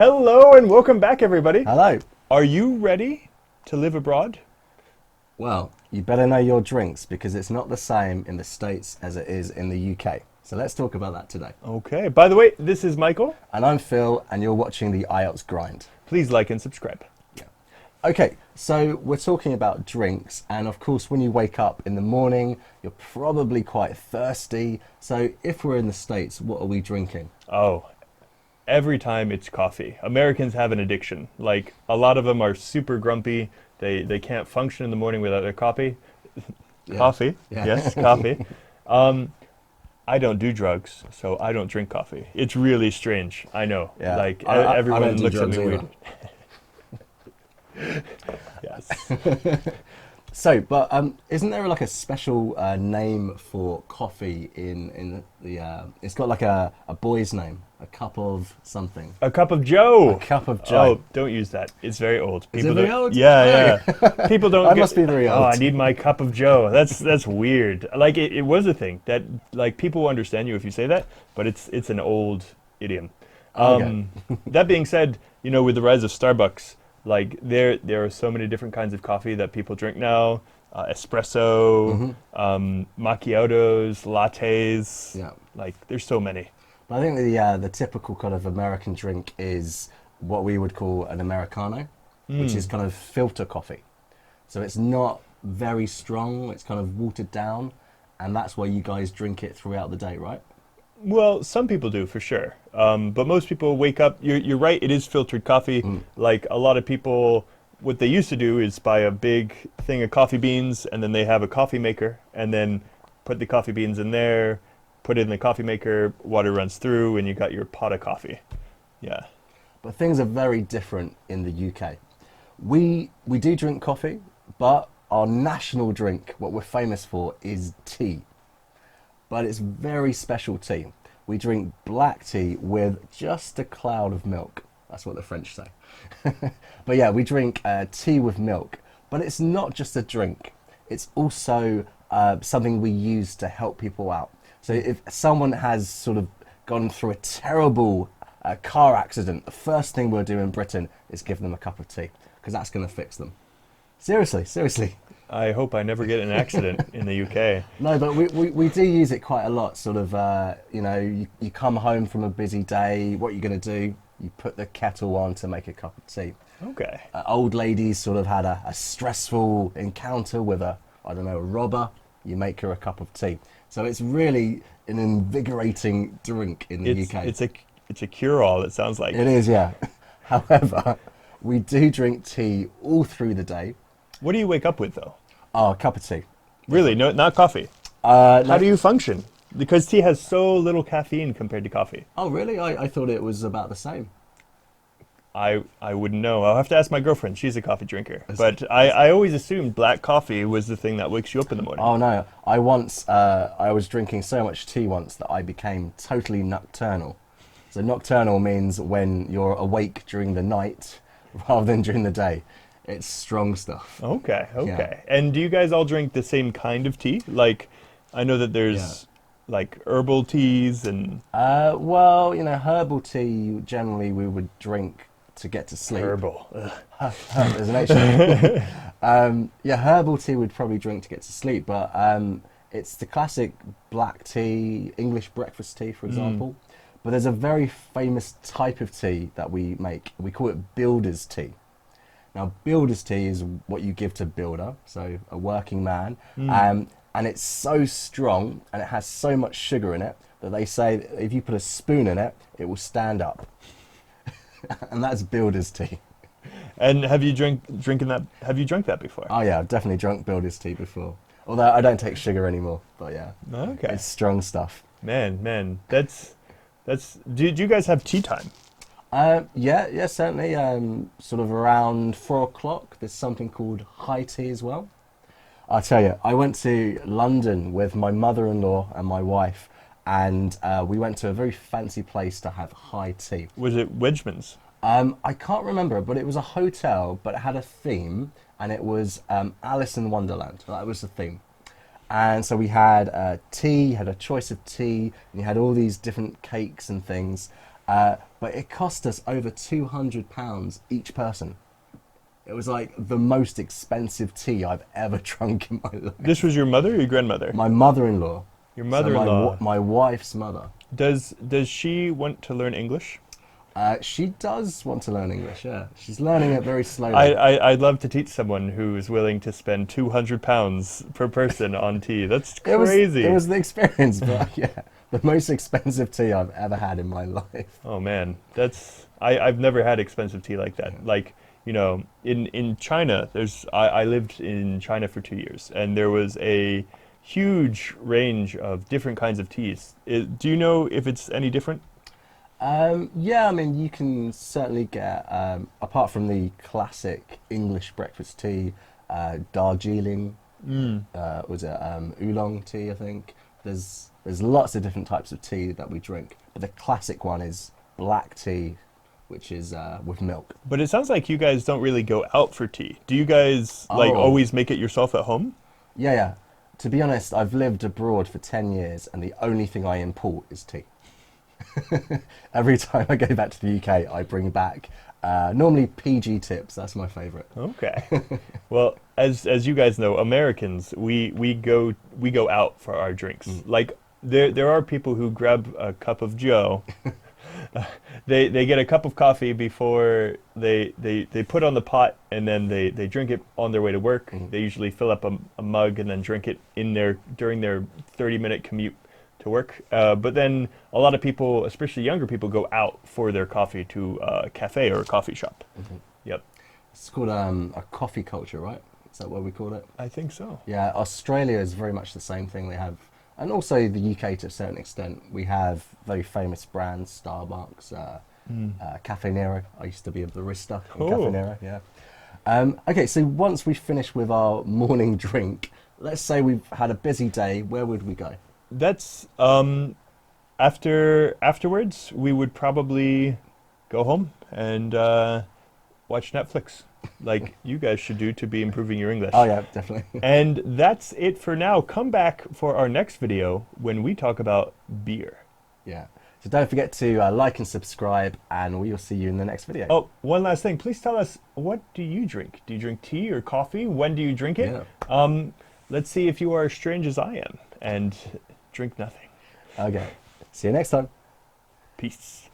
Hello and welcome back, everybody. Hello. Are you ready to live abroad? Well, you better know your drinks because it's not the same in the States as it is in the UK. So let's talk about that today. Okay. By the way, this is Michael. And I'm Phil, and you're watching the IELTS Grind. Please like and subscribe. Yeah. Okay, so we're talking about drinks, and of course, when you wake up in the morning, you're probably quite thirsty. So if we're in the States, what are we drinking? Oh, every time it's coffee. Americans have an addiction. Like, a lot of them are super grumpy. They can't function in the morning without their coffee. Yeah. Coffee. Yeah. Yes, coffee. I don't do drugs, so I don't drink coffee. It's really strange. I know. Yeah. Like, I everyone don't do looks at me drugs weird. Yes. So, but isn't there like a special name for coffee in the? It's got like a boy's name, a cup of something. A cup of Joe. A cup of Joe. Oh, don't use that. It's very old. Is it very old? Yeah, yeah. People don't. I must be very Oh, old. I need my cup of Joe. That's weird. Like it was a thing that like people will understand you if you say that, but it's an old idiom. Okay. That being said, you know, with the rise of Starbucks, like there are so many different kinds of coffee that people drink now. Espresso, macchiatos, lattes. Yeah. Like there's so many. But I think the typical kind of American drink is what we would call an Americano, which is kind of filter coffee. So it's not very strong. It's kind of watered down, and that's why you guys drink it throughout the day, right? Well, some people do for sure, but most people wake up. You're right. It is filtered coffee. Like a lot of people, what they used to do is buy a big thing of coffee beans, and then they have a coffee maker, and then put the coffee beans in there, put it in the coffee maker. Water runs through, and you got your pot of coffee. Yeah. But things are very different in the UK. We do drink coffee, but our national drink, what we're famous for, is tea. But it's very special tea. We drink black tea with just a cloud of milk. That's what the French say. But yeah, we drink tea with milk. But it's not just a drink. It's also something we use to help people out. So if someone has sort of gone through a terrible car accident, the first thing we'll do in Britain is give them a cup of tea, because that's going to fix them. Seriously. I hope I never get in an accident in the UK. No, but we do use it quite a lot. Sort of, you know, you come home from a busy day, what you're going to do, you put the kettle on to make a cup of tea. Okay. Old ladies sort of had a stressful encounter with a robber, you make her a cup of tea. So it's really an invigorating drink in the UK. It's a cure-all, it sounds like. It is, yeah. However, we do drink tea all through the day. What do you wake up with, though? Oh, a cup of tea. Really? No, not coffee. No. How do you function? Because tea has so little caffeine compared to coffee. Oh, really? I thought it was about the same. I wouldn't know. I'll have to ask my girlfriend. She's a coffee drinker. But I always assumed black coffee was the thing that wakes you up in the morning. Oh, no. I was drinking so much tea once that I became totally nocturnal. So nocturnal means when you're awake during the night rather than during the day. It's strong stuff. Okay. Yeah. And do you guys all drink the same kind of tea? Like, I know that there's like herbal teas and... Well, you know, herbal tea, generally we would drink to get to sleep. Herbal. There's an H. Yeah, herbal tea would probably drink to get to sleep, but it's the classic black tea, English breakfast tea, for example. But there's a very famous type of tea that we make. We call it builder's tea. Now, builder's tea is what you give to builder, so a working man, and it's so strong and it has so much sugar in it that they say that if you put a spoon in it, it will stand up. And that's builder's tea. And have you drunk that before? Oh yeah, I've definitely drunk builder's tea before. Although I don't take sugar anymore, but yeah. Okay. It's strong stuff. Man, that's. Do you guys have tea time? Yeah, certainly. Sort of around 4 o'clock, there's something called high tea as well. I'll tell you, I went to London with my mother-in-law and my wife, and we went to a very fancy place to have high tea. Was it Wedgman's? I can't remember, but it was a hotel, but it had a theme, and it was Alice in Wonderland. That was the theme. And so we had tea, had a choice of tea, and you had all these different cakes and things. But it cost us over £200 each person. It was like the most expensive tea I've ever drunk in my life. This was your mother or your grandmother? My mother-in-law. Your mother-in-law. So my wife's mother. Does she want to learn English? She does want to learn English, yeah. She's learning it very slowly. I'd love to teach someone who is willing to spend £200 per person on tea. That's crazy. It was the experience, but yeah, the most expensive tea I've ever had in my life. Oh man, I've never had expensive tea like that. Like, you know, in China, I lived in China for 2 years, and there was a huge range of different kinds of teas. Do you know if it's any different? Yeah, I mean, you can certainly get, apart from the classic English breakfast tea, Darjeeling, was it oolong tea, I think. There's lots of different types of tea that we drink, but the classic one is black tea, which is with milk. But it sounds like you guys don't really go out for tea. Do you guys like always make it yourself at home? Yeah. To be honest, I've lived abroad for 10 years, and the only thing I import is tea. Every time I go back to the UK, I bring back normally PG tips. That's my favourite. Okay. Well, as you guys know, Americans, we go out for our drinks. Like there are people who grab a cup of Joe. They get a cup of coffee before they put on the pot, and then they drink it on their way to work. They usually fill up a mug and then drink it during their 30-minute commute to work. But then a lot of people, especially younger people, go out for their coffee to a cafe or a coffee shop. Yep. It's called a coffee culture, right? Is that what we call it? I think so. Yeah, Australia is very much the same thing. They have, and also the UK to a certain extent, we have very famous brands, Starbucks, Cafe Nero. I used to be a barista in Cafe Nero, yeah. Okay, so once we finish with our morning drink, let's say we've had a busy day, where would we go? That's afterwards we would probably go home and watch Netflix, like you guys should do to be improving your English. Oh yeah, definitely. And that's it for now. Come back for our next video when we talk about beer. Yeah. So don't forget to like and subscribe, and we will see you in the next video. Oh, one last thing. Please tell us, what do you drink? Do you drink tea or coffee? When do you drink it? Yeah. Let's see if you are as strange as I am and drink nothing. Okay. See you next time. Peace.